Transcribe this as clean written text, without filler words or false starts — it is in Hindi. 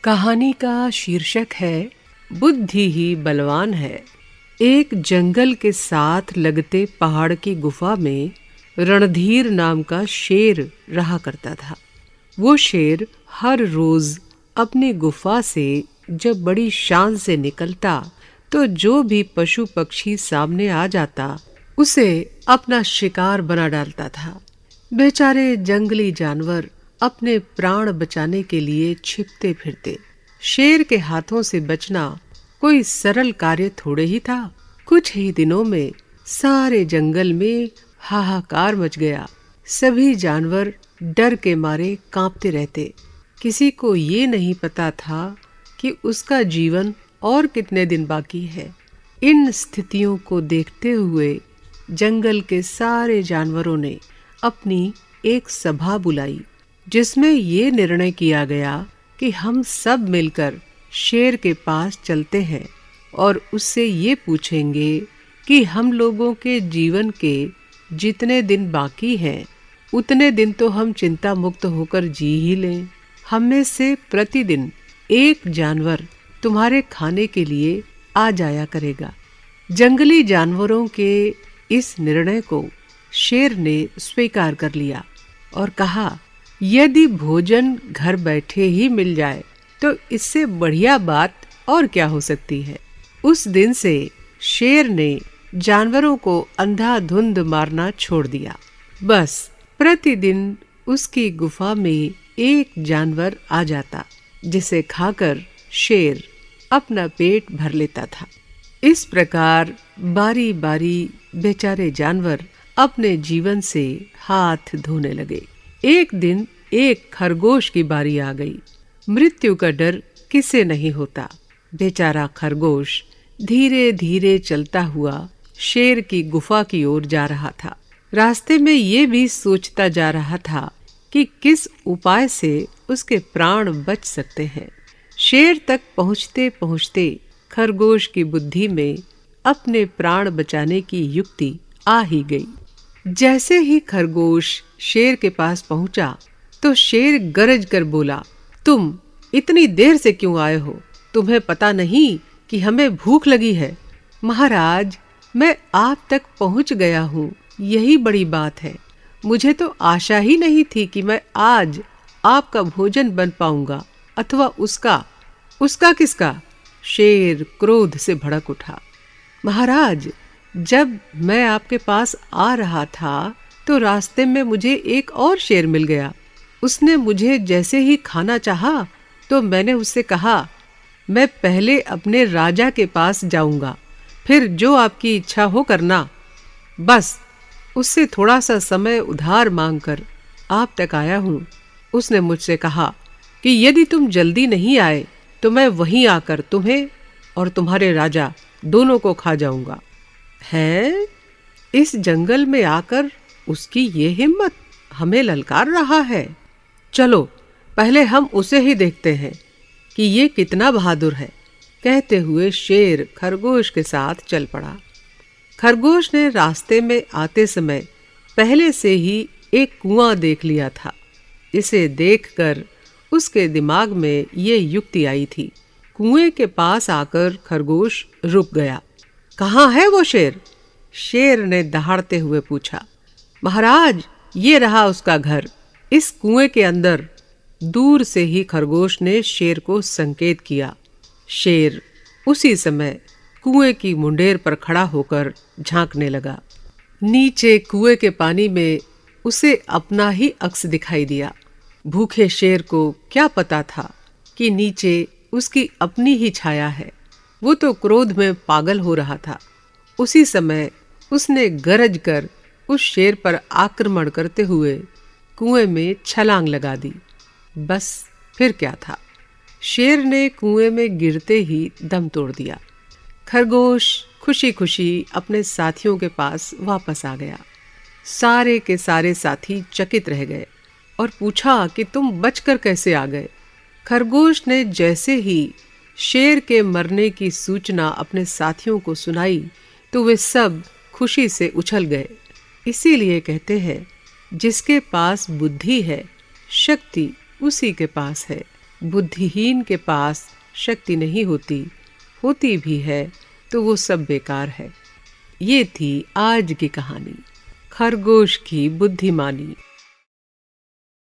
कहानी का शीर्षक है बुद्धि ही बलवान है। एक जंगल के साथ लगते पहाड़ की गुफा में रणधीर नाम का शेर रहा करता था। वो शेर हर रोज अपनी गुफा से जब बड़ी शान से निकलता तो जो भी पशु पक्षी सामने आ जाता उसे अपना शिकार बना डालता था। बेचारे जंगली जानवर अपने प्राण बचाने के लिए छिपते फिरते। शेर के हाथों से बचना कोई सरल कार्य थोड़े ही था। कुछ ही दिनों में सारे जंगल में हाहाकार मच गया। सभी जानवर डर के मारे कांपते रहते। किसी को ये नहीं पता था कि उसका जीवन और कितने दिन बाकी है। इन स्थितियों को देखते हुए जंगल के सारे जानवरों ने अपनी एक सभा बुलाई, जिसमें ये निर्णय किया गया कि हम सब मिलकर शेर के पास चलते हैं और उससे ये पूछेंगे कि हम लोगों के जीवन के जितने दिन बाकी हैं उतने दिन तो हम चिंता मुक्त होकर जी ही लें। हम में से प्रतिदिन एक जानवर तुम्हारे खाने के लिए आ जाया करेगा। जंगली जानवरों के इस निर्णय को शेर ने स्वीकार कर लिया और कहा, यदि भोजन घर बैठे ही मिल जाए तो इससे बढ़िया बात और क्या हो सकती है। उस दिन से शेर ने जानवरों को अंधाधुंध मारना छोड़ दिया। बस प्रतिदिन उसकी गुफा में एक जानवर आ जाता जिसे खाकर शेर अपना पेट भर लेता था। इस प्रकार बारी बारी बेचारे जानवर अपने जीवन से हाथ धोने लगे। एक दिन एक खरगोश की बारी आ गई। मृत्यु का डर किसे नहीं होता। बेचारा खरगोश धीरे धीरे चलता हुआ शेर की गुफा की ओर जा रहा था। रास्ते में ये भी सोचता जा रहा था कि किस उपाय से उसके प्राण बच सकते हैं। शेर तक पहुंचते पहुंचते खरगोश की बुद्धि में अपने प्राण बचाने की युक्ति आ ही गई। जैसे ही खरगोश शेर के पास पहुंचा तो शेर गरज कर बोला, तुम इतनी देर से क्यों आए हो? तुम्हें पता नहीं कि हमें भूख लगी है? महाराज, मैं आप तक पहुंच गया हूँ, यही बड़ी बात है। मुझे तो आशा ही नहीं थी कि मैं आज आपका भोजन बन पाऊंगा, अथवा उसका। उसका किसका? शेर क्रोध से भड़क उठा। महाराज, जब मैं आपके पास आ रहा था तो रास्ते में मुझे एक और शेर मिल गया। उसने मुझे जैसे ही खाना चाहा तो मैंने उससे कहा, मैं पहले अपने राजा के पास जाऊंगा, फिर जो आपकी इच्छा हो करना। बस उससे थोड़ा सा समय उधार मांगकर आप तक आया हूँ। उसने मुझसे कहा कि यदि तुम जल्दी नहीं आए तो मैं वहीं आकर तुम्हें और तुम्हारे राजा दोनों को खा जाऊंगा। है, इस जंगल में आकर उसकी ये हिम्मत हमें ललकार रहा है। चलो पहले हम उसे ही देखते हैं कि ये कितना बहादुर है। कहते हुए शेर खरगोश के साथ चल पड़ा। खरगोश ने रास्ते में आते समय पहले से ही एक कुआं देख लिया था। इसे देखकर उसके दिमाग में ये युक्ति आई थी। कुएं के पास आकर खरगोश रुक गया। कहाँ है वो शेर? शेर ने दहाड़ते हुए पूछा। महाराज, ये रहा उसका घर, इस कुएं के अंदर। दूर से ही खरगोश ने शेर को संकेत किया। शेर उसी समय कुएं की मुंडेर पर खड़ा होकर झांकने लगा। नीचे कुएं के पानी में उसे अपना ही अक्स दिखाई दिया। भूखे शेर को क्या पता था कि नीचे उसकी अपनी ही छाया है। वो तो क्रोध में पागल हो रहा था। उसी समय उसने गरज कर उस शेर पर आक्रमण करते हुए कुएं में छलांग लगा दी। बस फिर क्या था, शेर ने कुएं में गिरते ही दम तोड़ दिया। खरगोश खुशी खुशी अपने साथियों के पास वापस आ गया। सारे के सारे साथी चकित रह गए और पूछा कि तुम बचकर कैसे आ गए? खरगोश ने जैसे ही शेर के मरने की सूचना अपने साथियों को सुनाई तो वे सब खुशी से उछल गए। इसीलिए कहते हैं, जिसके पास बुद्धि है शक्ति उसी के पास है। बुद्धिहीन के पास शक्ति नहीं होती, होती भी है तो वो सब बेकार है। ये थी आज की कहानी, खरगोश की बुद्धिमानी।